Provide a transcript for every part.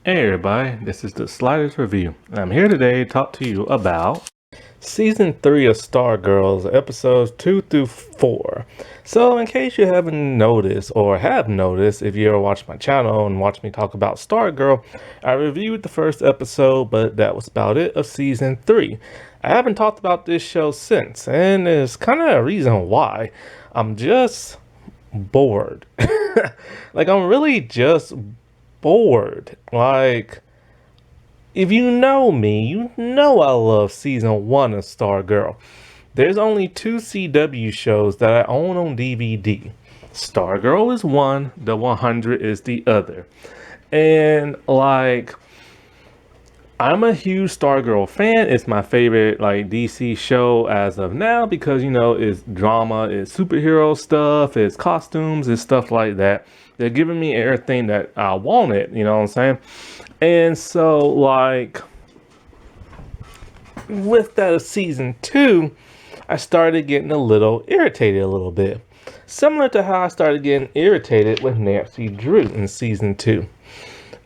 Hey everybody, this is the Sliders Review. I'm here today to talk to you about Season 3 of Stargirls, episodes 2 through 4. So in case you haven't noticed, or have noticed, if you ever watched my channel and watched me talk about Stargirl, I reviewed the first episode, but that was about it of Season 3. I haven't talked about this show since, and there's kind of a reason why. I'm just bored. Like, I'm really just bored. Like, if you know me, you know I love season 1 of Stargirl. There's only 2 CW shows that I own on DVD. Stargirl is one, The 100 is the other. And like, I'm a huge Stargirl fan. It's my favorite like DC show as of now because it's drama, it's superhero stuff, it's costumes, it's stuff like that. They're giving me everything that I wanted, you know what I'm saying? And so like with that of season 2, I started getting a little irritated a little bit. Similar to how I started getting irritated with Nancy Drew in season 2.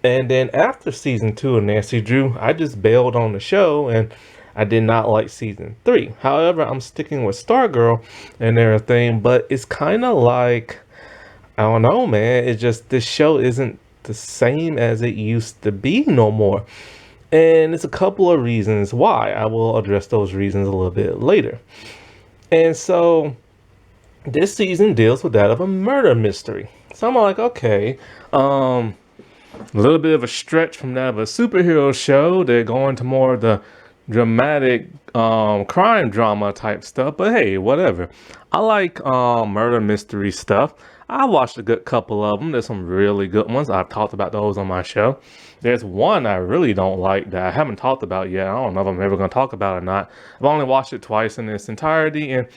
And then after season 2 of Nancy Drew, I just bailed on the show and I did not like season 3. However, I'm sticking with Stargirl and everything, but it's kind of like, I don't know, man. It's just this show isn't the same as it used to be no more. And it's a couple of reasons why. I will address those reasons a little bit later. And so this season deals with that of a murder mystery. So I'm like, okay, a little bit of a stretch from that of a superhero show. They're going to more of the dramatic crime drama type stuff, but hey, whatever. I like murder mystery stuff. I watched a good couple of them. There's some really good ones. I've talked about those on my show. There's one I really don't like that I haven't talked about yet. I don't know if I'm ever going to talk about it or not. I've only watched it twice in its entirety, and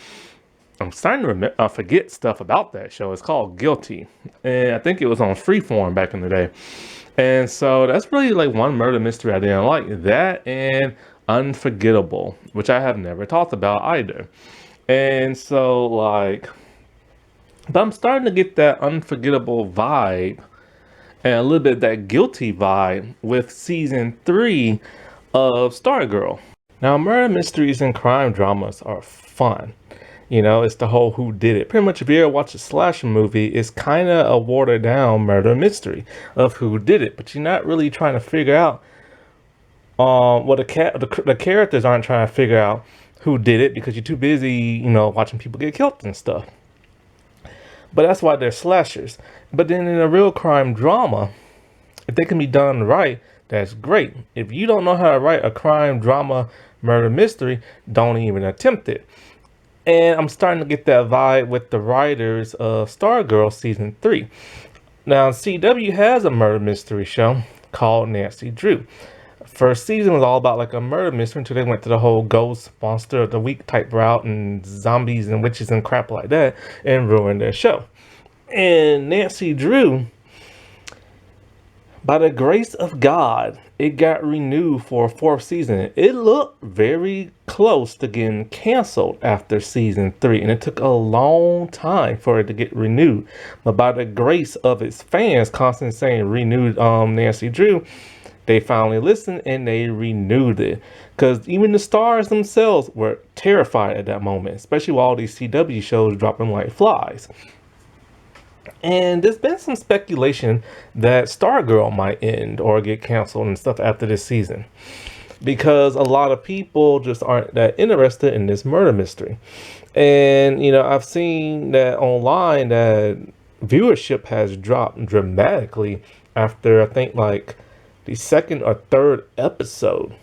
I'm starting to forget stuff about that show. It's called Guilty, and I think it was on Freeform back in the day. And so that's really like one murder mystery I didn't like. That and Unforgettable, which I have never talked about either. And so like, but I'm starting to get that Unforgettable vibe and a little bit of that Guilty vibe with season 3 of Stargirl. Now, murder mysteries and crime dramas are fun. It's the whole who did it. Pretty much if you ever watch a slasher movie, it's kind of a watered down murder mystery of who did it. But you're not really trying to figure out, the characters aren't trying to figure out who did it because you're too busy, watching people get killed and stuff. But that's why they're slashers. But then in a real crime drama, if they can be done right, that's great. If you don't know how to write a crime drama murder mystery, don't even attempt it. And I'm starting to get that vibe with the writers of Stargirl season 3. Now, CW has a murder mystery show called Nancy Drew. First season was all about like a murder mystery until they went to the whole ghost monster of the week type route and zombies and witches and crap like that and ruined their show. And Nancy Drew, by the grace of God, it got renewed for a 4th season. It looked very close to getting canceled after season 3, and it took a long time for it to get renewed. But by the grace of its fans constantly saying renewed Nancy Drew, they finally listened and they renewed it. Because even the stars themselves were terrified at that moment, especially with all these CW shows dropping like flies. And there's been some speculation that Stargirl might end or get canceled and stuff after this season. Because a lot of people just aren't that interested in this murder mystery. And, I've seen that online that viewership has dropped dramatically after, I think, like the 2nd or 3rd episode.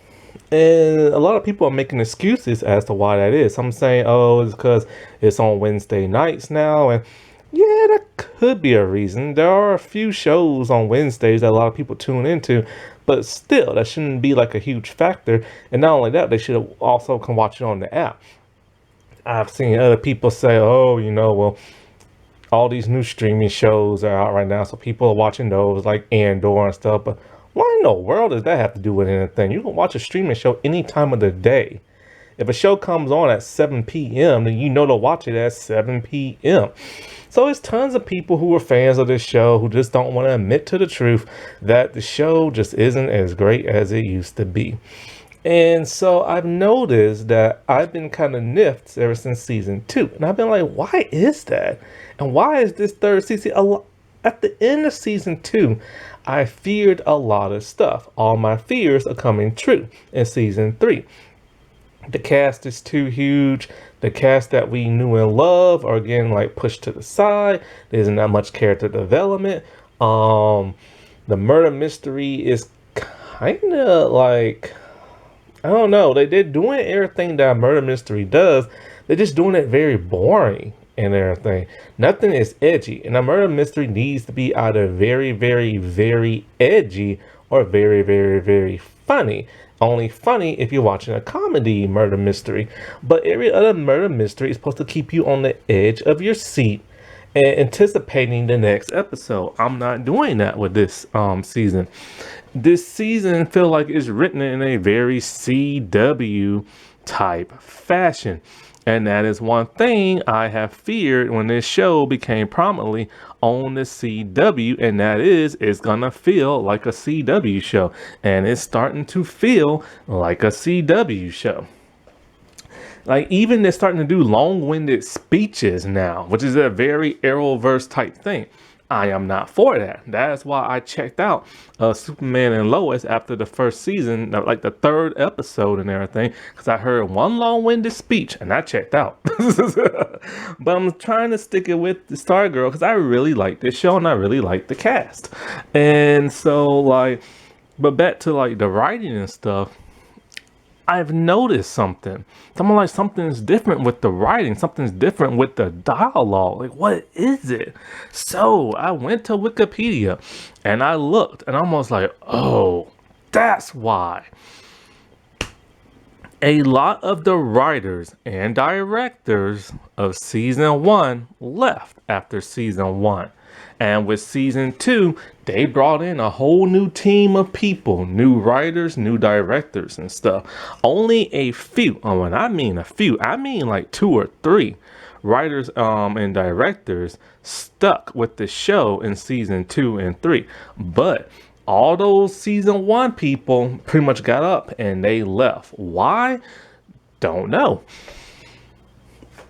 And a lot of people are making excuses as to why that is. Some saying, oh, it's because it's on Wednesday nights now. And yeah, that could be a reason. There are a few shows on Wednesdays that a lot of people tune into, but still, that shouldn't be like a huge factor. And not only that, they should also can watch it on the app. I've seen other people say, oh, well, all these new streaming shows are out right now, so people are watching those like Andor and stuff. But what in the world does that have to do with anything? You can watch a streaming show any time of the day. If a show comes on at 7 p.m., then you know to watch it at 7 p.m. So there's tons of people who are fans of this show who just don't want to admit to the truth that the show just isn't as great as it used to be. And so I've noticed that I've been kind of nipped ever since season 2. And I've been like, why is that? And why is this third season? At the end of season 2, I feared a lot of stuff. All my fears are coming true in season 3. The cast is too huge. The cast that we knew and love are getting like pushed to the side. There isn't that much character development. The murder mystery is kind of like, I don't know. They're doing everything that a murder mystery does. They're just doing it very boring and everything. Nothing is edgy. And a murder mystery needs to be either very, very, very edgy or very, very, very funny. Only funny if you're watching a comedy murder mystery. But every other murder mystery is supposed to keep you on the edge of your seat and anticipating the next episode. I'm not doing that with this season. This season feel like it's written in a very CW type fashion. And that is one thing I have feared when this show became prominently on the CW, and that is it's gonna feel like a CW show. And it's starting to feel like a CW show. Like, even they're starting to do long-winded speeches now, which is a very Arrowverse type thing. I am not for that. That's why I checked out Superman and Lois after the first season, like the third episode and everything, because I heard one long-winded speech and I checked out. But I'm trying to stick it with the Stargirl because I really like this show and I really like the cast. And so, like, but back to like the writing and stuff. I've noticed something. Something's different with the writing. Something's different with the dialogue. Like, what is it? So I went to Wikipedia and I looked and I'm almost like, oh, that's why. A lot of the writers and directors of season 1 left after season 1. And with season 2, they brought in a whole new team of people, new writers, new directors and stuff. Only a few, and when I mean a few, I mean like 2 or 3 writers and directors stuck with the show in season 2 and 3. But all those season 1 people pretty much got up and they left. Why? Don't know.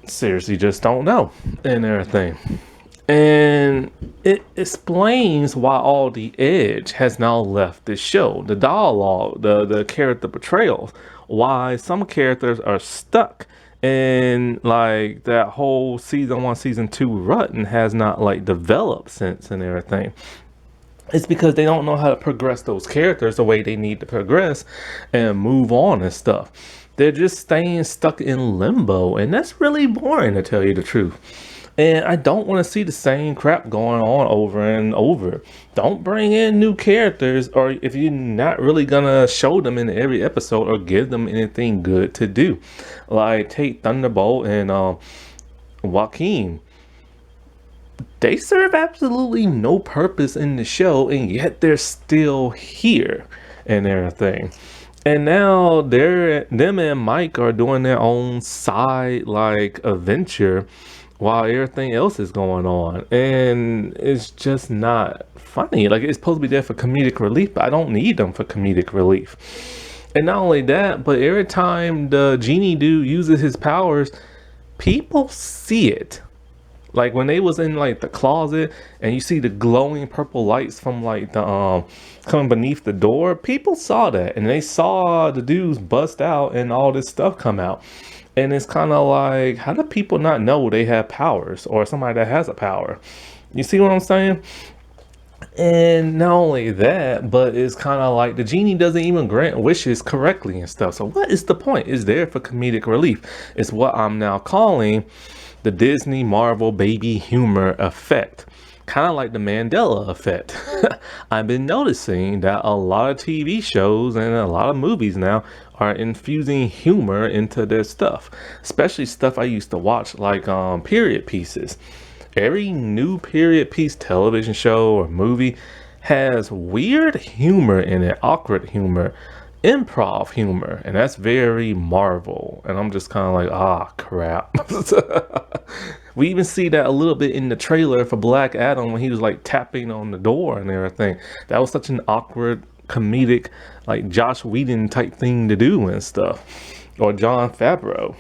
Seriously, just don't know and everything. And it explains why all the edge has now left the show. The dialogue, the character portrayals, why some characters are stuck in like that whole season 1, season 2 rut and has not like developed since and everything. It's because they don't know how to progress those characters the way they need to progress and move on and stuff. They're just staying stuck in limbo, and that's really boring to tell you the truth. And I don't want to see the same crap going on over and over. Don't bring in new characters, or if you're not really gonna show them in every episode or give them anything good to do. Like take Thunderbolt and Joaquin. They serve absolutely no purpose in the show, and yet they're still here and everything. And now them and Mike are doing their own side like adventure while everything else is going on, and it's just not funny. Like, it's supposed to be there for comedic relief, but I don't need them for comedic relief. And not only that, but every time the genie dude uses his powers, people see it. Like when they was in like the closet and you see the glowing purple lights from like the coming beneath the door, people saw that and they saw the dudes bust out and all this stuff come out. And it's kind of like, how do people not know they have powers or somebody that has a power? You see what I'm saying? And not only that, but it's kind of like the genie doesn't even grant wishes correctly and stuff. So what is the point? It's there for comedic relief. It's what I'm now calling the Disney Marvel baby humor effect. Kind of like the Mandela effect. I've been noticing that a lot of TV shows and a lot of movies now are infusing humor into their stuff, especially stuff I used to watch like period pieces. Every new period piece television show or movie has weird humor in it, awkward humor, improv humor, and that's very Marvel. And I'm just kind of like, ah, crap. We even see that a little bit in the trailer for Black Adam when he was like tapping on the door and everything. That was such an awkward, comedic, like Josh Whedon type thing to do and stuff, or John Favreau.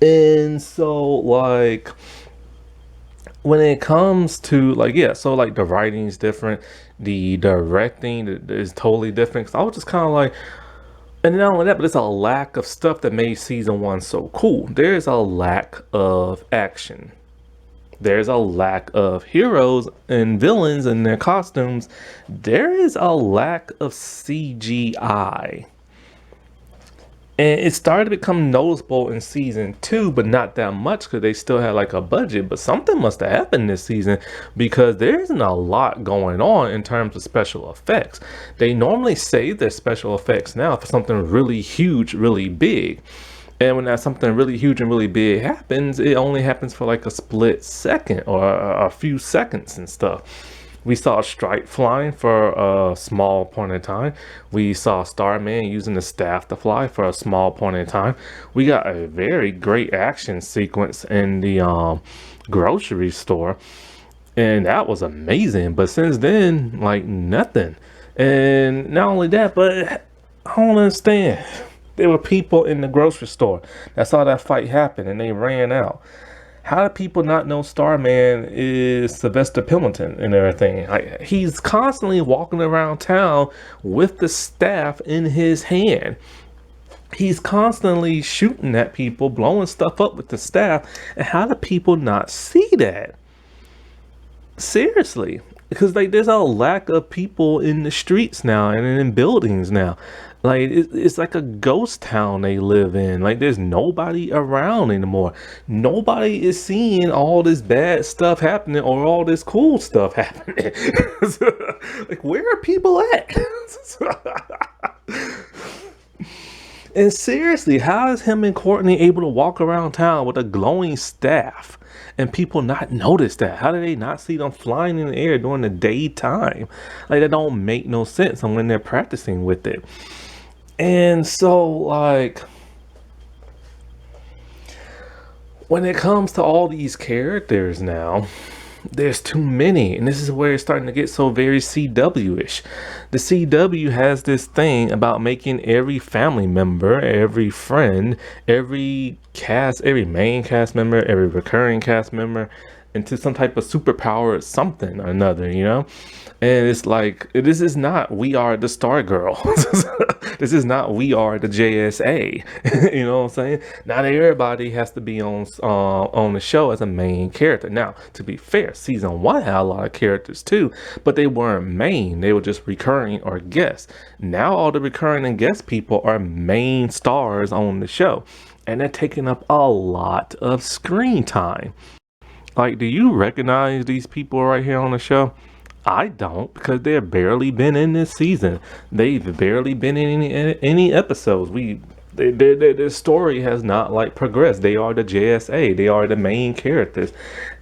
And so, like, when it comes to like, yeah, so like the writing is different, the directing is totally different. So I was just kind of like, and not only that, but it's a lack of stuff that made season one so cool. There's a lack of action. There's a lack of heroes and villains and their costumes. There is a lack of CGI. And it started to become noticeable in season two, but not that much because they still had like a budget. But something must have happened this season because there isn't a lot going on in terms of special effects. They normally save their special effects now for something really huge, really big. And when that something really huge and really big happens, it only happens for like a split second or a few seconds and stuff. We saw Stripe flying for a small point in time. We saw Starman using the staff to fly for a small point in time. We got a very great action sequence in the grocery store, and that was amazing. But since then, like nothing. And not only that, but I don't understand. There were people in the grocery store that saw that fight happen and they ran out. How do people not know Starman is Sylvester Pendleton and everything? Like, he's constantly walking around town with the staff in his hand. He's constantly shooting at people, blowing stuff up with the staff. And how do people not see that? Seriously, because like there's a lack of people in the streets now and in buildings now. Like it's like a ghost town they live in. Like there's nobody around anymore. Nobody is seeing all this bad stuff happening or all this cool stuff happening. Like where are people at? And seriously, how is him and Courtney able to walk around town with a glowing staff and people not notice that? How do they not see them flying in the air during the daytime? Like that don't make no sense when they're practicing with it. And so like when it comes to all these characters now, there's too many, and this is where it's starting to get so very CW-ish. The CW has this thing about making every family member, every friend, every cast, every main cast member, every recurring cast member into some type of superpower or something or another, you know? And it's like, this is not We Are the Stargirl. This is not We Are the JSA. You know what I'm saying? Not everybody has to be on the show as a main character. Now, to be fair, season one had a lot of characters too, but they weren't main. They were just recurring or guests. Now all the recurring and guest people are main stars on the show, and they're taking up a lot of screen time. Like, do you recognize these people right here on the show? I don't, because they've barely been in this season. They've barely been in any episodes. Their story has not like progressed. They are the JSA. They are the main characters,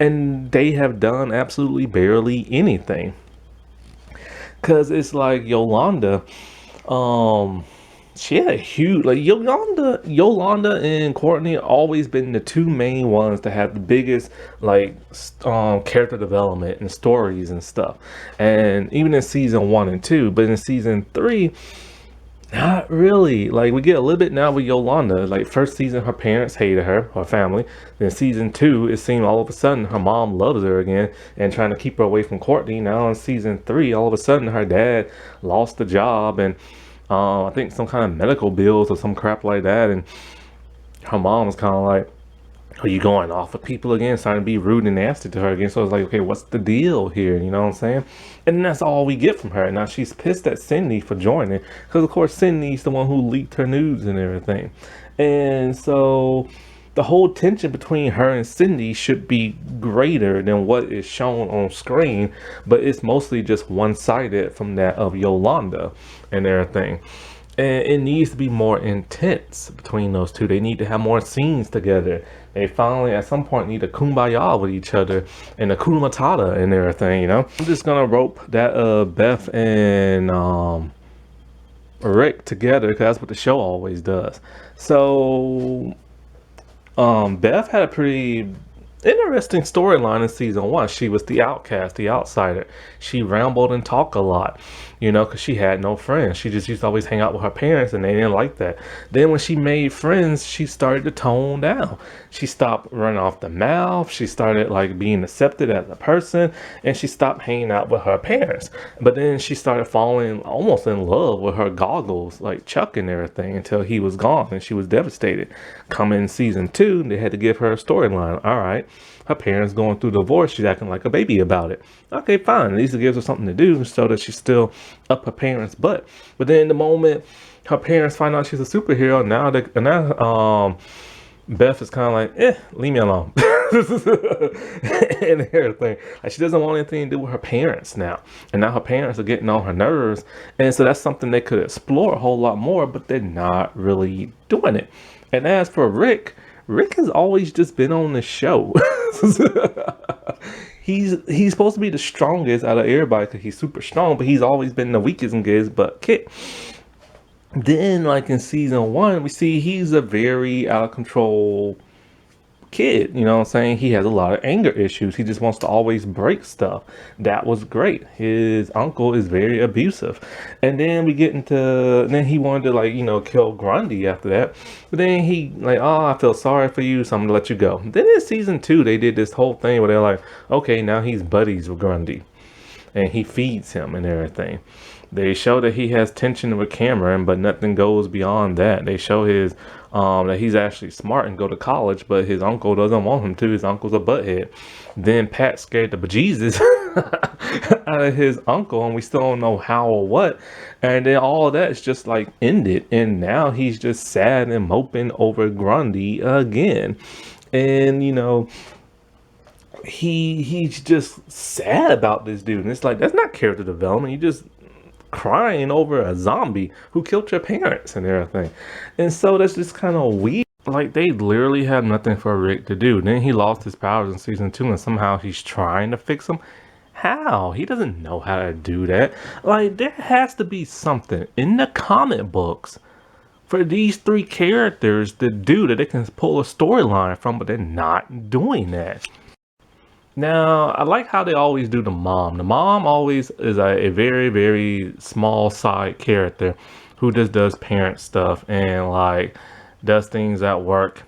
and they have done absolutely barely anything. Cause it's like Yolanda, she had a huge like Yolanda and Courtney always been the two main ones to have the biggest like character development and stories and stuff. And even in season one and two, but in season three, not really. Like we get a little bit now with Yolanda. Like first season, her parents hated her family. Then season two, it seemed all of a sudden her mom loves her again and trying to keep her away from Courtney. Now in season three, all of a sudden her dad lost the job and I think some kind of medical bills or some crap like that. And her mom was kind of like, are you going off with people again? Starting to be rude and nasty to her again. So it's like, okay, what's the deal here? You know what I'm saying? And that's all we get from her. Now she's pissed at Cindy for joining. Because of course Cindy's the one who leaked her news and everything. And so the whole tension between her and Cindy should be greater than what is shown on screen. But it's mostly just one-sided from that of Yolanda and everything. And it needs to be more intense between those two. They need to have more scenes together. They finally, at some point, need to kumbaya with each other and a kuna matata and everything, you know? I'm just gonna rope that Beth and Rick together because that's what the show always does. So Beth had a pretty interesting storyline in season one. She was the outcast, the outsider. She rambled and talked a lot, because she had no friends. She just used to always hang out with her parents, and they didn't like that. Then when she made friends, she started to tone down. She stopped running off the mouth. She started like being accepted as a person, and she stopped hanging out with her parents. But then she started falling almost in love with her goggles, like Chuck and everything, until he was gone, and she was devastated. Coming in season two, they had to give her a storyline. All right, her parents going through divorce. She's acting like a baby about it. Okay, fine. At least it gives her something to do so that she's still up her parents' butt. But then the moment her parents find out she's a superhero, now Beth is kind of like, leave me alone. And everything. Like, she doesn't want anything to do with her parents now. And now her parents are getting on her nerves. And so that's something they could explore a whole lot more, but they're not really doing it. And as for Rick has always just been on the show. He's supposed to be the strongest out of everybody because he's super strong, but he's always been the weakest and gets butt kicked. Then, like in season one, we see he's a very out of control kid. You know what I'm saying? He has a lot of anger issues. He just wants to always break stuff. That was great. His uncle is very abusive. And then then he wanted to kill Grundy after that. But then he oh, I feel sorry for you, so I'm gonna let you go. Then in season two, they did this whole thing where they're like, okay, now he's buddies with Grundy. And he feeds him and everything. They show that he has tension with Cameron, but nothing goes beyond that. They show his that he's actually smart and go to college, but his uncle doesn't want him to. His uncle's a butthead. Then Pat scared the bejesus out of his uncle, and we still don't know how or what. And then all of that is just ended, and now he's just sad and moping over Grundy again. And he's just sad about this dude, and it's like, that's not character development. You just crying over a zombie who killed your parents and everything. And so that's just kind of weird. Like, they literally had nothing for Rick to do. Then he lost his powers in season two, and somehow he's trying to fix them. How? He doesn't know how to do that. Like, there has to be something in the comic books for these three characters to do that they can pull a storyline from, but they're not doing that. Now, I like how they always do the mom. The mom always is a very, very small side character who just does parent stuff and does things at work.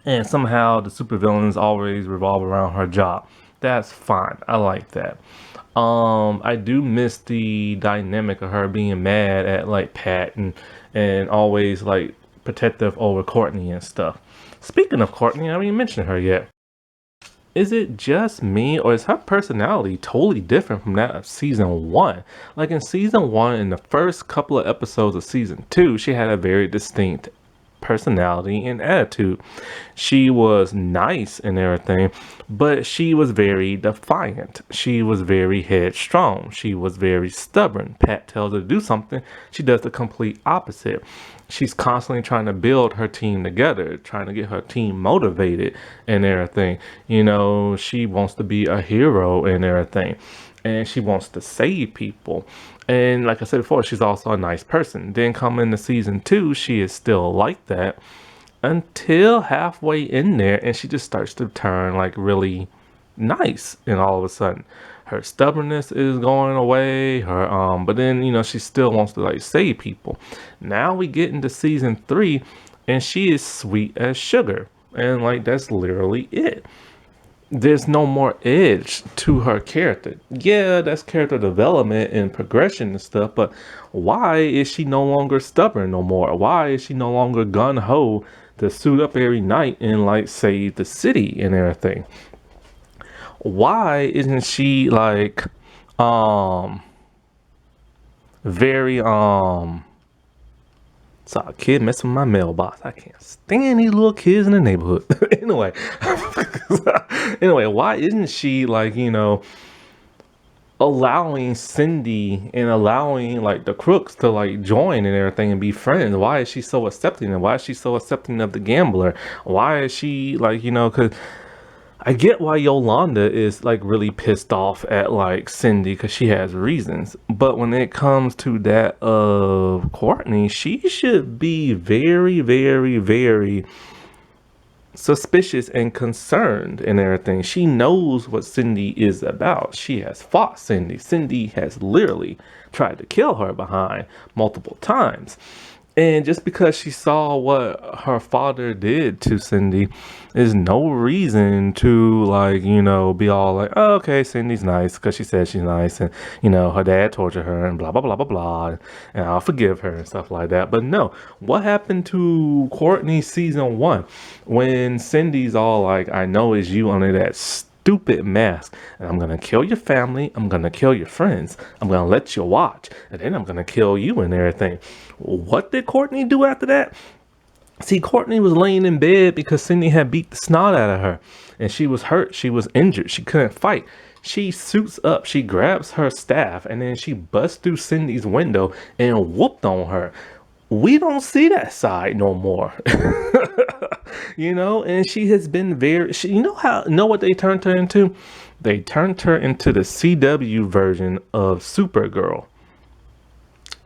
And somehow the supervillains always revolve around her job. That's fine. I like that. I do miss the dynamic of her being mad at Pat and always protective over Courtney and stuff. Speaking of Courtney, I haven't even mentioned her yet. Is it just me, or is her personality totally different from that of season one? Like in season one, in the first couple of episodes of season two, she had a very distinct personality and attitude. She was nice and everything, but she was very defiant. She was very headstrong. She was very stubborn. Pat tells her to do something, she does the complete opposite. She's constantly trying to build her team together, trying to get her team motivated and everything. She wants to be a hero and everything. And she wants to save people. And like I said before, she's also a nice person. Then come into season two, she is still like that until halfway in there, and she just starts to turn really nice. And all of a sudden, her stubbornness is going away. But then she still wants to save people. Now we get into season three, and she is sweet as sugar, and that's literally it. There's no more edge to her character. Yeah, that's character development and progression and stuff, but why is she no longer stubborn no more? Why is she no longer gun-ho to suit up every night and save the city and everything? Why isn't she very saw a kid messing with my mailbox. I can't stand these little kids in the neighborhood. Anyway, why isn't she allowing Cindy and allowing the crooks to join and everything and be friends? Why is she so accepting? And why is she so accepting of the gambler? Why is she because I get why Yolanda is like really pissed off at like Cindy because she has reasons. But when it comes to that of Courtney, she should be very, very, very suspicious and concerned and everything. She knows what Cindy is about. She has fought Cindy. Cindy has literally tried to kill her behind multiple times. And just because she saw what her father did to Cindy is no reason to, like, be all like, oh, okay, Cindy's nice because she said she's nice. And, her dad tortured her and blah, blah, blah, blah, blah. And I'll forgive her and stuff like that. But no, what happened to Courtney season 1 when Cindy's all like, I know it's you under that stupid mask, and I'm gonna kill your family, I'm gonna kill your friends, I'm gonna let you watch, and then I'm gonna kill you and everything. What did Courtney do after that? See, Courtney was laying in bed because Cindy had beat the snot out of her, and she was hurt, she was injured, she couldn't fight. She suits up, she grabs her staff, and then she busts through Cindy's window and whooped on her. We don't see that side no more. And she has been very, know what they turned her into? They turned her into the CW version of Supergirl.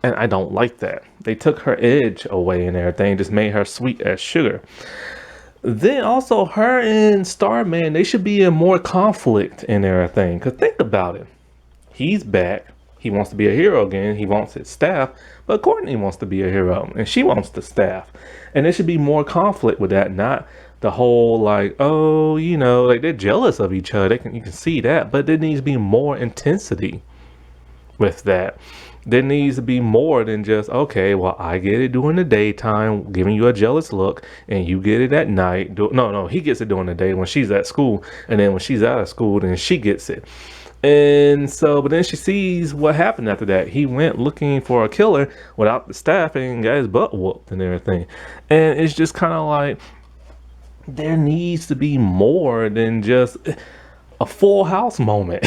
And I don't like that. They took her edge away and everything, just made her sweet as sugar. Then also her and Starman, they should be in more conflict and everything. Because think about it. He's back. He wants to be a hero again. He wants his staff. But Courtney wants to be a hero. And she wants the staff. And there should be more conflict with that. Not the whole like, oh, like they're jealous of each other. You can see that. But there needs to be more intensity with that. There needs to be more than just, okay, well, I get it during the daytime, giving you a jealous look, and you get it at night. No, he gets it during the day when she's at school. And then when she's out of school, then she gets it. And so, but then she sees what happened after that. He went looking for a killer without the staff and got his butt whooped and everything. And it's just kind of like, there needs to be more than just a Full House moment.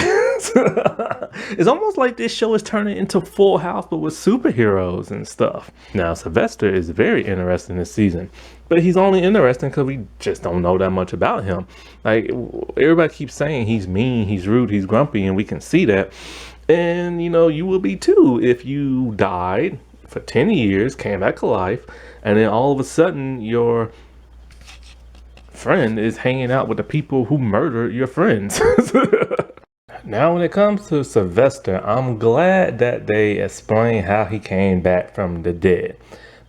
It's almost like this show is turning into Full House, but with superheroes and stuff. Now, Sylvester is very interesting this season, but he's only interesting because we just don't know that much about him. Like, everybody keeps saying he's mean, he's rude, he's grumpy, and we can see that. And, you will be too if you died for 10 years, came back to life, and then all of a sudden your friend is hanging out with the people who murdered your friends. Now, when it comes to Sylvester, I'm glad that they explain how he came back from the dead.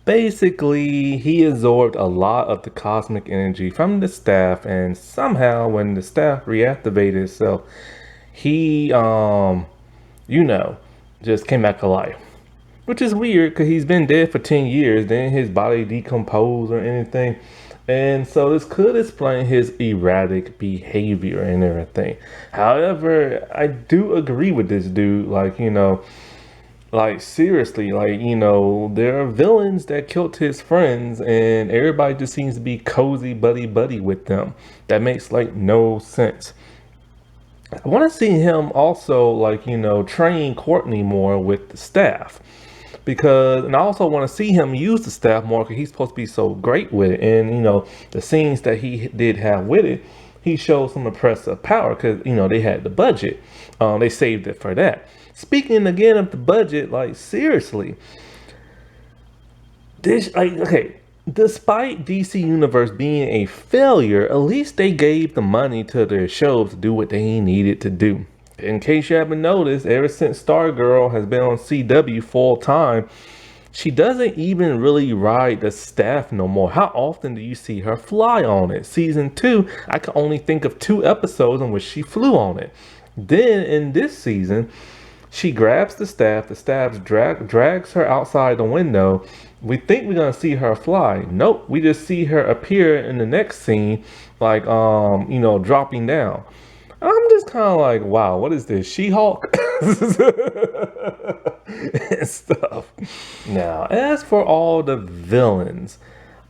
Basically, he absorbed a lot of the cosmic energy from the staff, and somehow when the staff reactivated itself, he, just came back to life. Which is weird because he's been dead for 10 years, then his body decomposed or anything. And so this could explain his erratic behavior and everything. However, I do agree with this dude. Like seriously, there are villains that killed his friends and everybody just seems to be cozy buddy with them. That makes no sense. I want to see him also train Courtney more with the staff. And I also want to see him use the staff more because he's supposed to be so great with it. And, the scenes that he did have with it, he showed some impressive power because, they had the budget. They saved it for that. Speaking again of the budget, seriously, despite DC Universe being a failure, at least they gave the money to their shows to do what they needed to do. In case you haven't noticed, ever since Stargirl has been on CW full time, she doesn't even really ride the staff no more. How often do you see her fly on it? Season 2, I can only think of 2 episodes in which she flew on it. Then in this season, she grabs the staff drags her outside the window. We think we're gonna see her fly. Nope, we just see her appear in the next scene, dropping down. I'm just kind of like, wow, what is this, She-Hulk? And stuff. Now, as for all the villains,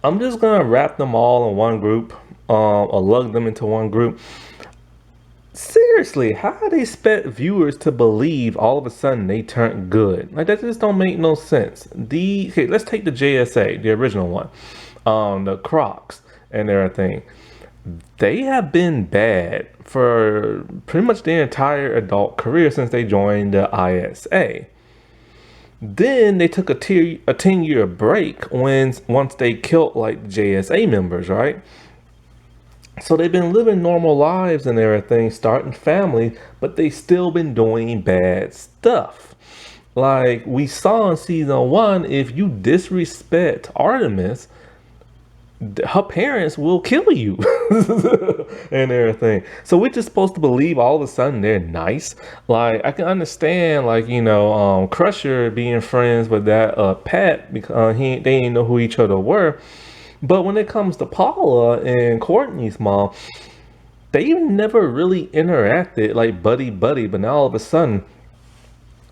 I'm just going to wrap them all in one group, or lug them into one group. Seriously, how do they expect viewers to believe all of a sudden they turned good? That just don't make no sense. Let's take the JSA, the original one, the Crocs and everything. They have been bad for pretty much their entire adult career since they joined the ISA. Then they took a 10-year break once they killed like JSA members, right? So they've been living normal lives and everything, starting families, but they still been doing bad stuff. Like we saw in season one, if you disrespect Artemis, her parents will kill you and everything. So we're just supposed to believe all of a sudden they're nice. Like I can understand, like Crusher being friends with that Pat because they didn't know who each other were. But when it comes to Paula and Courtney's mom, they never really interacted like buddy buddy. But now all of a sudden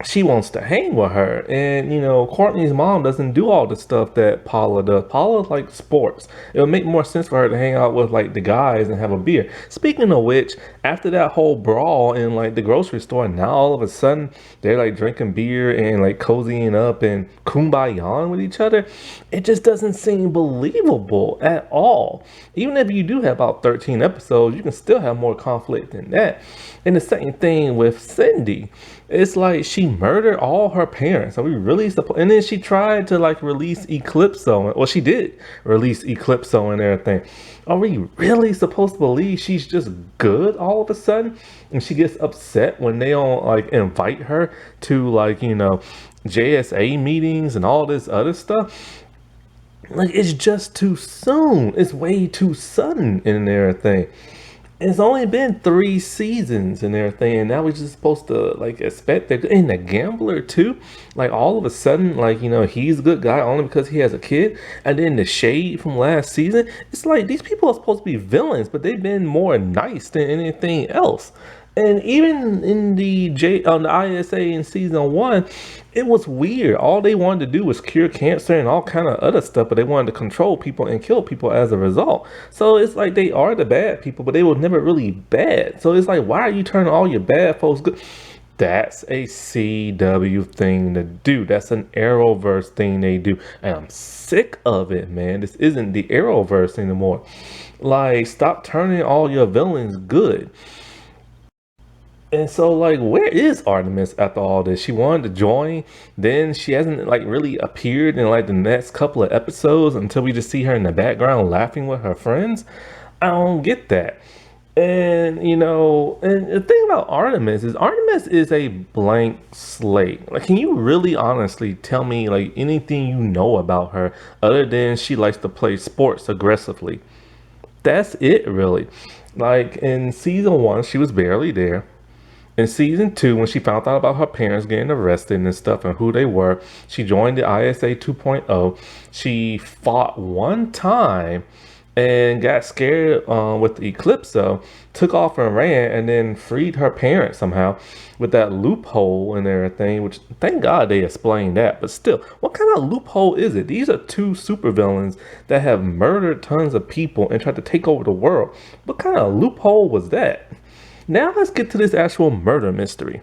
she wants to hang with her, and Courtney's mom doesn't do all the stuff that Paula does. Paula like sports. It would make more sense for her to hang out with like the guys and have a beer. Speaking of which, after that whole brawl in like the grocery store, now all of a sudden they're like drinking beer and like cozying up and kumbaya with each other. It just doesn't seem believable at all. Even if you do have about 13 episodes, you can still have more conflict than that. And the same thing with Cindy. It's like she murdered all her parents. Are we really supposed? And then she tried to like release Eclipso. Well, she did release Eclipso and everything. Are we really supposed to believe she's just good all of a sudden? And she gets upset when they don't like invite her to like JSA meetings and all this other stuff. Like it's just too soon. It's way too sudden and everything. It's only been 3 seasons and everything, and now we're just supposed to like expect that. And the gambler too, like all of a sudden, like he's a good guy only because he has a kid. And then the shade from last season, it's like these people are supposed to be villains, but they've been more nice than anything else. And even in on the ISA in season one, it was weird. All they wanted to do was cure cancer and all kind of other stuff, but they wanted to control people and kill people as a result. So it's like they are the bad people, but they were never really bad. So it's like, why are you turning all your bad folks good? That's a CW thing to do. That's an Arrowverse thing they do. And I'm sick of it, man. This isn't the Arrowverse anymore. Like, stop turning all your villains good. And so, like, where is Artemis after all this? She wanted to join, then she hasn't like really appeared in like the next couple of episodes until we just see her in the background laughing with her friends. I don't get that. And and the thing about Artemis is a blank slate. Like, can you really honestly tell me like anything you know about her other than she likes to play sports aggressively? That's it, really. Like in season one, she was barely there. In season two, when she found out about her parents getting arrested and stuff and who they were, she joined the ISA 2.0. She fought one time and got scared with the Eclipso, took off and ran, and then freed her parents somehow with that loophole and everything, which thank God they explained that. But still, what kind of loophole is it? These are two supervillains that have murdered tons of people and tried to take over the world. What kind of loophole was that? Now let's get to this actual murder mystery.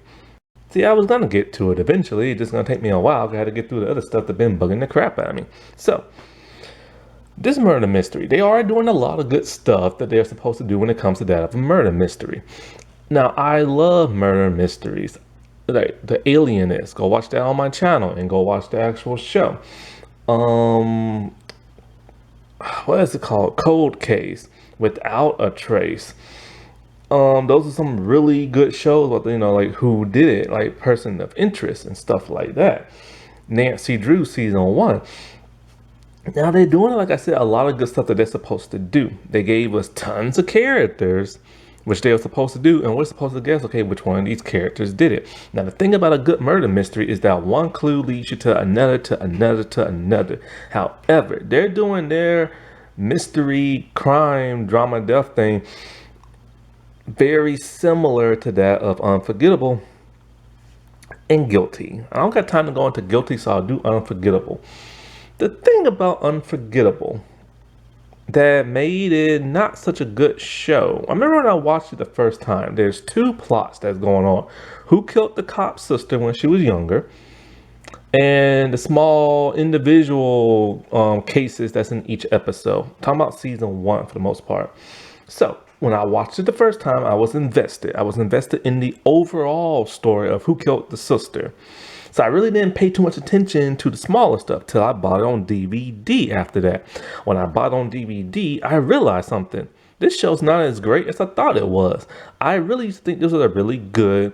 See, I was gonna get to it eventually. It's just gonna take me a while. I had to get through the other stuff that's been bugging the crap out of me. So, this murder mystery, they are doing a lot of good stuff that they're supposed to do when it comes to that of a murder mystery. Now, I love murder mysteries. Like The Alienist. Go watch that on my channel and go watch the actual show. What is it called? Cold Case. Without a Trace. Those are some really good shows, but like who did it, like Person of Interest and stuff like that. Nancy Drew season one. Now they're doing, like I said, a lot of good stuff that they're supposed to do. They gave us tons of characters, which they were supposed to do, and we're supposed to guess, okay, which one of these characters did it. Now the thing about a good murder mystery is that one clue leads you to another, to another, to another. However, they're doing their mystery, crime, drama, death thing very similar to that of Unforgettable and Guilty. I don't got time to go into Guilty, so I'll do Unforgettable. The thing about Unforgettable that made it not such a good show, I remember when I watched it the first time, there's two plots that's going on. Who killed the cop's sister when she was younger, and the small individual cases that's in each episode. I'm talking about season one for the most part. So when I watched it the first time, I was invested. I was invested in the overall story of who killed the sister. So I really didn't pay too much attention to the smaller stuff till I bought it on DVD after that. When I bought it on DVD, I realized something. This show's not as great as I thought it was. I really think this was a really good,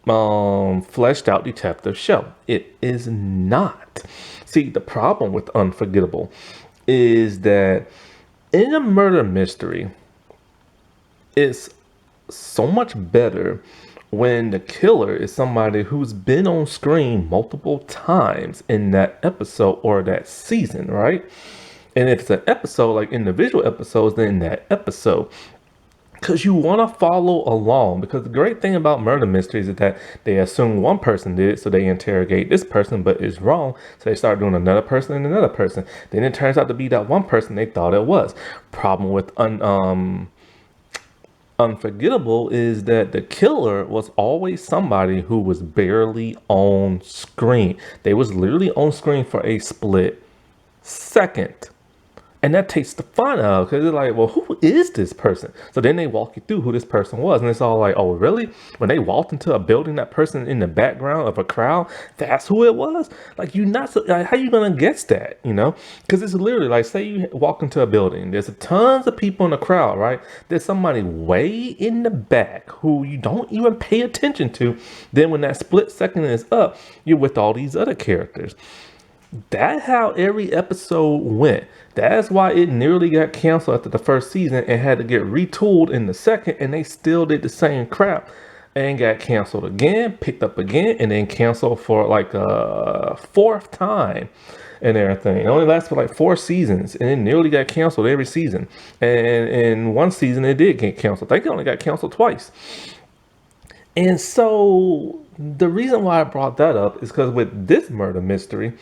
fleshed out detective show. It is not. See, the problem with Unforgettable is that in a murder mystery, it's so much better when the killer is somebody who's been on screen multiple times in that episode or that season, right? And if it's an episode, like individual episodes, then that episode. Because you want to follow along. Because the great thing about murder mysteries is that they assume one person did it, so they interrogate this person, but it's wrong. So they start doing another person and another person. Then it turns out to be that one person they thought it was. Problem with Unforgettable is that the killer was always somebody who was barely on screen. They was literally on screen for a split second. And that takes the fun out of it, because they're like, well, who is this person? So then they walk you through who this person was. And it's all like, oh, really? When they walked into a building, that person in the background of a crowd, that's who it was? Like, like, how you going to guess that, you know? Because it's literally like, say you walk into a building. There's tons of people in the crowd, right? There's somebody way in the back who you don't even pay attention to. Then when that split second is up, you're with all these other characters. That's how every episode went. That's why it nearly got canceled after the first season and had to get retooled in the second, and they still did the same crap and got canceled again, picked up again, and then canceled for like a fourth time and everything. It only lasted for like 4 seasons, and it nearly got canceled every season. And in one season, it did get canceled. I think it only got canceled twice. And so the reason why I brought that up is because with this murder mystery,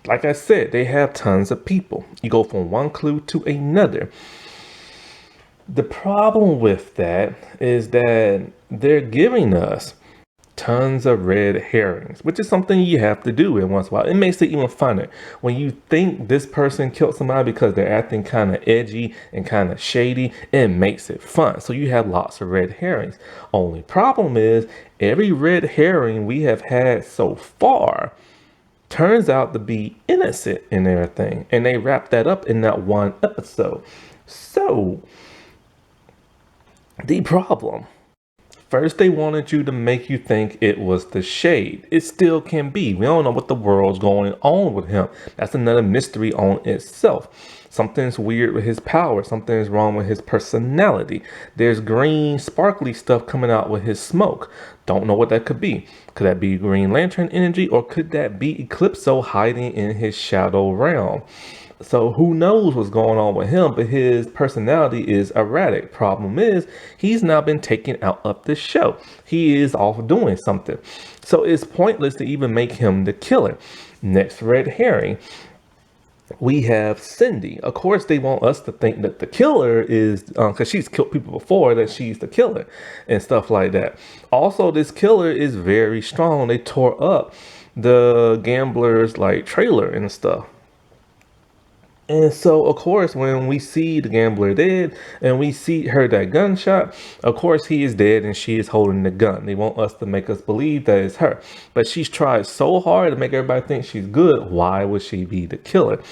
like I said, they have tons of people. You go from one clue to another. The problem with that is that they're giving us tons of red herrings, which is something you have to do in once in a while. It makes it even funner when you think this person killed somebody because they're acting kind of edgy and kind of shady. It makes it fun. So you have lots of red herrings. Only problem is every red herring we have had so far turns out to be innocent and everything. And they wrap that up in that one episode. So, the problem. First, they wanted you to make you think it was the shade. It still can be. We don't know what the world's going on with him. That's another mystery on itself. Something's weird with his power. Something's wrong with his personality. There's green, sparkly stuff coming out with his smoke. Don't know what that could be. Could that be Green Lantern energy, or could that be Eclipso hiding in his shadow realm? So who knows what's going on with him, but his personality is erratic. Problem is, he's now been taken out of the show. He is off doing something. So it's pointless to even make him the killer. Next red herring. We have Cindy. Of course, they want us to think that the killer is, because she's killed people before, that she's the killer and stuff like that. Also, this killer is very strong. They tore up the gambler's like trailer and stuff. And so, of course, when we see the gambler dead and we see her that gunshot, of course, he is dead and she is holding the gun. They want us to make us believe that it's her. But she's tried so hard to make everybody think she's good. Why would she be the killer?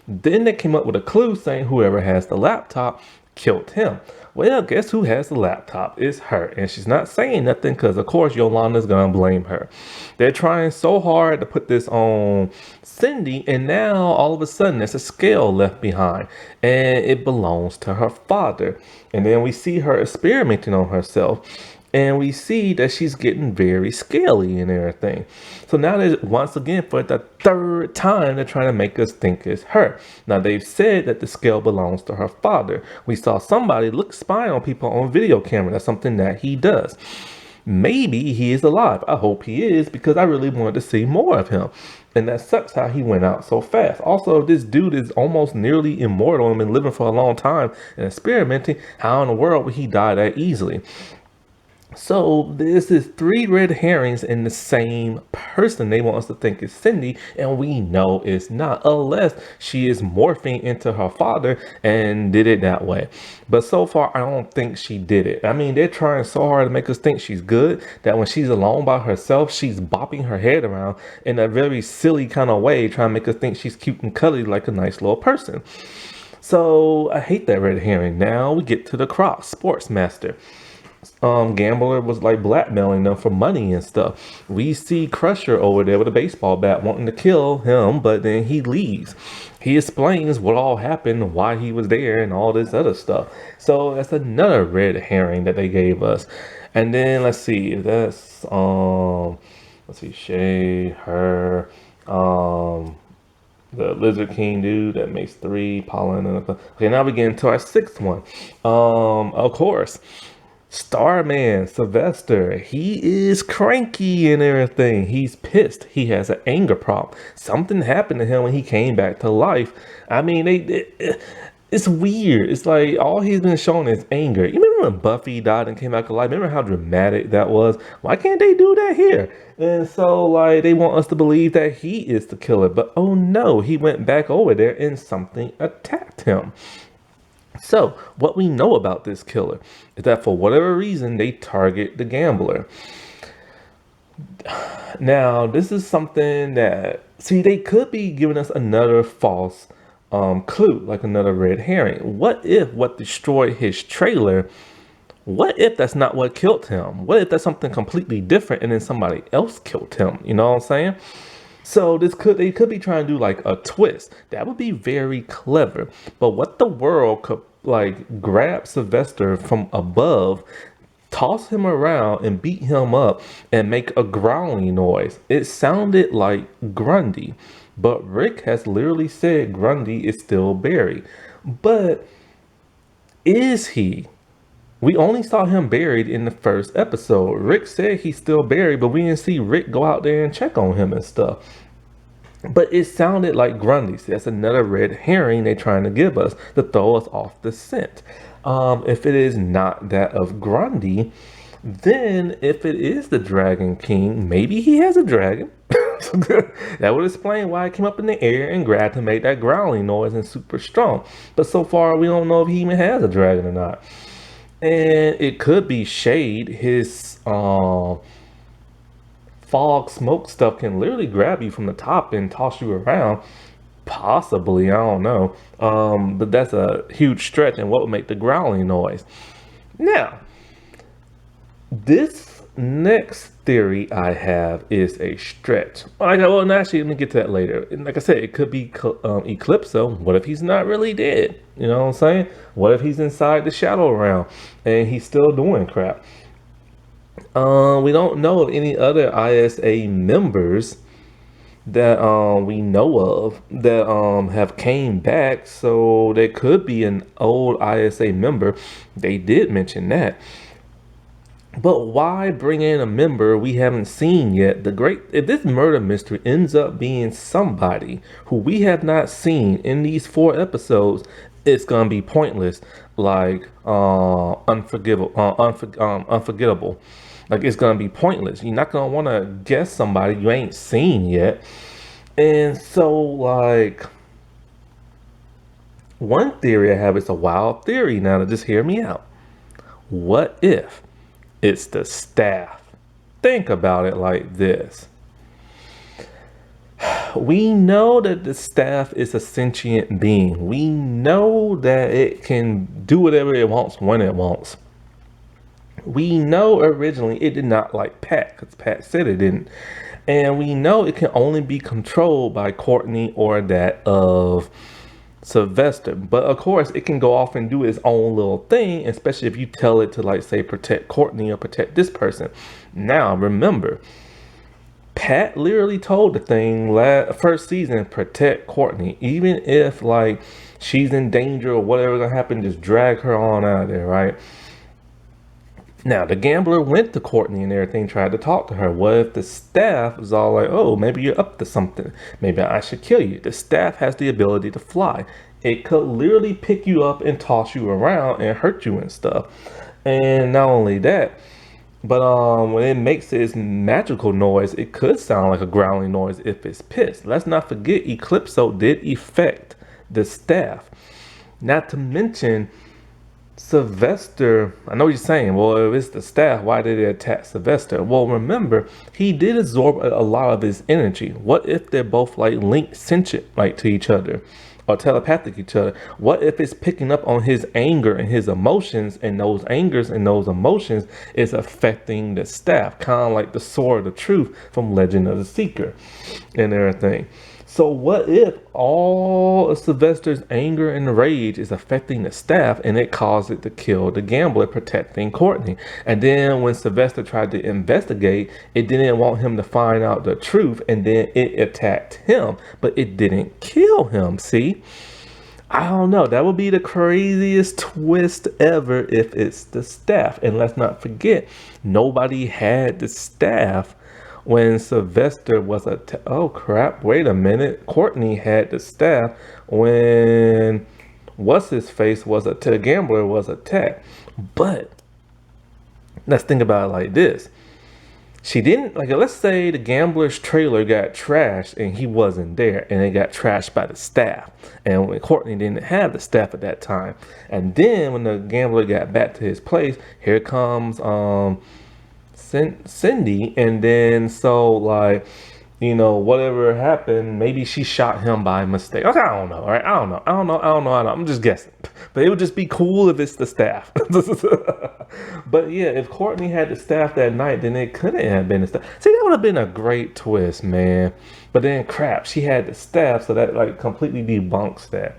Then they came up with a clue saying whoever has the laptop killed him. Well, guess who has the laptop? It's her. And she's not saying nothing because, of course, Yolanda's going to blame her. They're trying so hard to put this on Cindy, and now all of a sudden there's a scale left behind, and it belongs to her father. And then we see her experimenting on herself, and we see that she's getting very scaly and everything. So now there's, once again, for the third time, they're trying to make us think it's her. Now they've said that the scale belongs to her father. We saw somebody spy on people on video camera. That's something that he does. Maybe he is alive. I hope he is, because I really wanted to see more of him. And that sucks how he went out so fast. Also, this dude is almost nearly immortal and been living for a long time and experimenting. How in the world would he die that easily? So this is three red herrings in the same person. They want us to think it's Cindy, and we know it's not, unless she is morphing into her father and did it that way. But so far, I don't think she did it. I mean, they're trying so hard to make us think she's good that when she's alone by herself, she's bopping her head around in a very silly kind of way, trying to make us think she's cute and cuddly like a nice little person. So I hate that red herring. Now we get to the cross, Sportsmaster. Gambler was like blackmailing them for money and stuff. We see Crusher over there with a baseball bat wanting to kill him, but then he leaves. He explains what all happened, why he was there, and all this other stuff. So that's another red herring that they gave us. And then let's see, that's let's see, Shay, her, the Lizard King dude that makes three, Pollen, and okay, now we get into our sixth one. Of course. Starman, Sylvester, he is cranky and everything. He's pissed. He has an anger problem. Something happened to him when he came back to life. I mean, it's weird. It's like all he's been showing is anger. You remember when Buffy died and came back to life? Remember how dramatic that was? Why can't they do that here? And so, like, they want us to believe that he is the killer. But oh no, he went back over there and something attacked him. So, what we know about this killer is that for whatever reason, they target the gambler. Now, this is something that, see, they could be giving us another false clue, like another red herring. What if what destroyed his trailer, what if that's not what killed him? What if that's something completely different and then somebody else killed him? You know what I'm saying? So they could be trying to do like a twist. That would be very clever. But what the world could like grab Sylvester from above, toss him around and beat him up and make a growling noise. It sounded like Grundy, but Rick has literally said Grundy is still buried. But is he? We only saw him buried in the first episode. Rick said he's still buried, but we didn't see Rick go out there and check on him and stuff. But it sounded like Grundy. So that's another red herring they're trying to give us to throw us off the scent. If it is not that of Grundy, then if it is the Dragon King, maybe he has a dragon. That would explain why it came up in the air and grabbed him, made that growling noise and super strong. But so far, we don't know if he even has a dragon or not. And it could be Shade. His fog smoke stuff can literally grab you from the top and toss you around. Possibly, I don't know. But that's a huge stretch. And what would make the growling noise? Now, this next theory I have is a stretch. Well, actually, let me get to that later. Like I said, it could be Eclipso. What if he's not really dead? You know what I'm saying? What if he's inside the shadow realm and he's still doing crap? We don't know of any other ISA members that we know of that have came back. So there could be an old ISA member. They did mention that. But why bring in a member we haven't seen yet? If this murder mystery ends up being somebody who we have not seen in these 4 episodes, it's gonna be pointless, like unforgettable. Like it's gonna be pointless. You're not gonna want to guess somebody you ain't seen yet. And so, like, one theory I have is a wild theory. Now, to just hear me out. What if it's the staff? Think about it like this. We know that the staff is a sentient being. We know that it can do whatever it wants when it wants. We know originally it did not like Pat, because Pat said it didn't. And we know it can only be controlled by Courtney or that of Sylvester. But of course, it can go off and do its own little thing, especially if you tell it to, like, say, protect Courtney or protect this person. Now, remember, Pat literally told the thing first season, protect Courtney. Even if, like, she's in danger or whatever's gonna happen, just drag her on out of there, right? Now, the gambler went to Courtney and everything, tried to talk to her. What if the staff is all like, oh, maybe you're up to something. Maybe I should kill you. The staff has the ability to fly. It could literally pick you up and toss you around and hurt you and stuff. And not only that, But when it makes its magical noise, it could sound like a growling noise if it's pissed. Let's not forget Eclipso did affect the staff. Not to mention Sylvester. I know you're saying, well, if it's the staff, why did it attack Sylvester? Well, remember, he did absorb a lot of his energy. What if they're both like linked sentient like to each other? Or telepathic each other. What if it's picking up on his anger and his emotions, and those angers and those emotions is affecting the staff, kind of like the sword of truth from Legend of the Seeker and everything. So what if all of Sylvester's anger and rage is affecting the staff, and it caused it to kill the gambler protecting Courtney? And then when Sylvester tried to investigate, it didn't want him to find out the truth, and then it attacked him, but it didn't kill him. See? I don't know. That would be the craziest twist ever if it's the staff. And let's not forget, nobody had the staff when Sylvester was oh crap, wait a minute. Courtney had the staff when what's his face was the gambler was attacked. But let's think about it like this. She didn't, like, let's say the gambler's trailer got trashed and he wasn't there, and it got trashed by the staff. And when Courtney didn't have the staff at that time. And then when the gambler got back to his place, here comes Cindy, and then so like, whatever happened, maybe she shot him by mistake. Okay, I don't know. All right, I don't know. I'm just guessing, but it would just be cool if it's the staff. But yeah, if Courtney had the staff that night, then it couldn't have been the staff. See, that would have been a great twist, man. But then crap, she had the staff, so that like completely debunks that.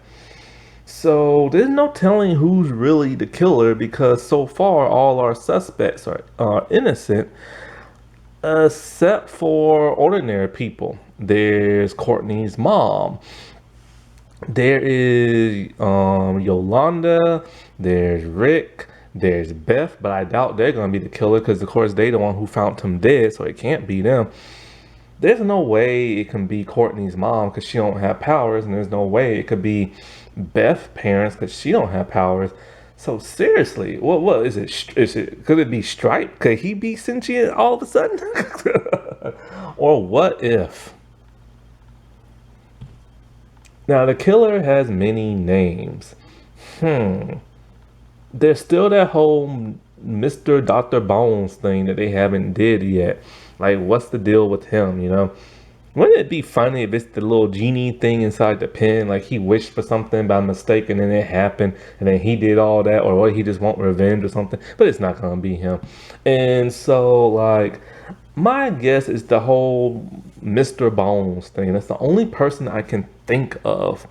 So there's no telling who's really the killer, because so far all our suspects are innocent, except for ordinary people. There's Courtney's mom. There is Yolanda. There's Rick. There's Beth, but I doubt they're gonna be the killer, because of course they the one who found him dead, so it can't be them. There's no way it can be Courtney's mom, because she don't have powers, and there's no way it could be Beth's parents, because she don't have powers. So seriously, what is it? Could it be Stripe? Could he be sentient all of a sudden? Or what if? Now the killer has many names. There's still that whole Mr. Dr. Bones thing that they haven't did yet. Like, what's the deal with him, Wouldn't it be funny if it's the little genie thing inside the pen, like he wished for something by mistake and then it happened and then he did all that, or what, he just want revenge or something? But it's not gonna be him. And so, like, my guess is the whole Mr. Bones thing. That's the only person I can think of.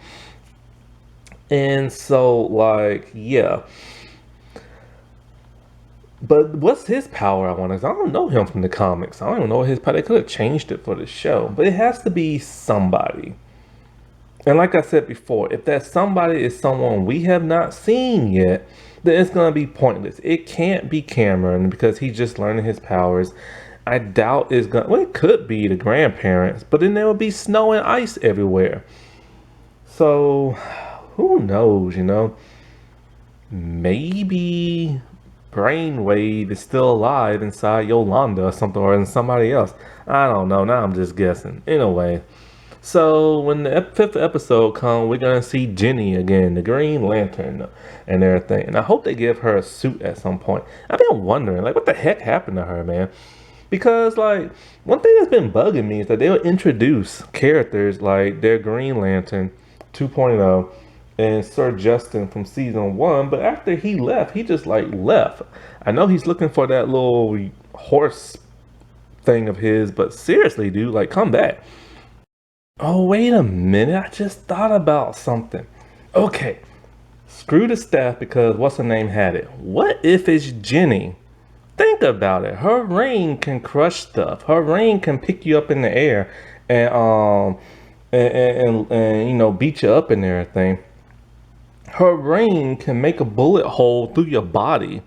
And so, like, yeah. But what's his power? I don't know him from the comics. I don't even know his power. They could have changed it for the show. But it has to be somebody. And like I said before, if that somebody is someone we have not seen yet, then it's going to be pointless. It can't be Cameron, because he's just learning his powers. I doubt it's going to... Well, it could be the grandparents, but then there would be snow and ice everywhere. So, who knows, Maybe Brainwave is still alive inside Yolanda or something, or in somebody else. I don't know. Now I'm just guessing. Anyway, so when the fifth episode comes, we're going to see Jenny again, the Green Lantern and everything. And I hope they give her a suit at some point. I've been wondering, like, what the heck happened to her, man? Because, like, one thing that's been bugging me is that they'll introduce characters like their Green Lantern 2.0 and Sir Justin from season 1, but after he left, he just like left. I know he's looking for that little horse thing of his, but seriously, dude, like, come back. Oh, wait a minute, I just thought about something. Okay, screw the staff, because what's her name had it. What if it's Jenny? Think about it. Her ring can crush stuff. Her ring can pick you up in the air and beat you up and everything. Her ring can make a bullet hole through your body.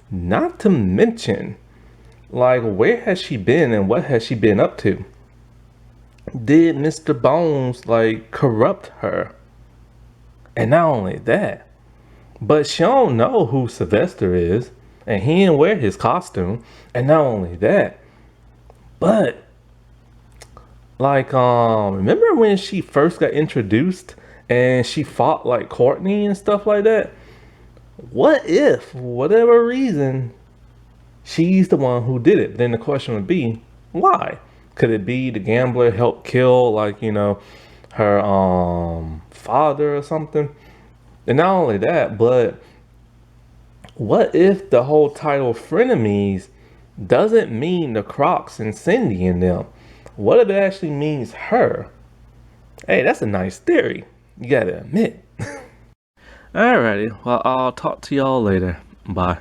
Not to mention, like, where has she been and what has she been up to? Did Mr. Bones, like, corrupt her? And not only that, but she don't know who Sylvester is. and he didn't wear his costume. And not only that, but like remember when she first got introduced and she fought like Courtney and stuff like that? What if, for whatever reason, she's the one who did it? Then the question would be, why? Could it be the gambler helped kill, like, you know, her father or something? And not only that, but what if the whole title frenemies doesn't mean the Crocs and Cindy and them? What if it actually means her? Hey, that's a nice theory, you gotta admit. Alrighty, well, I'll talk to y'all later. Bye.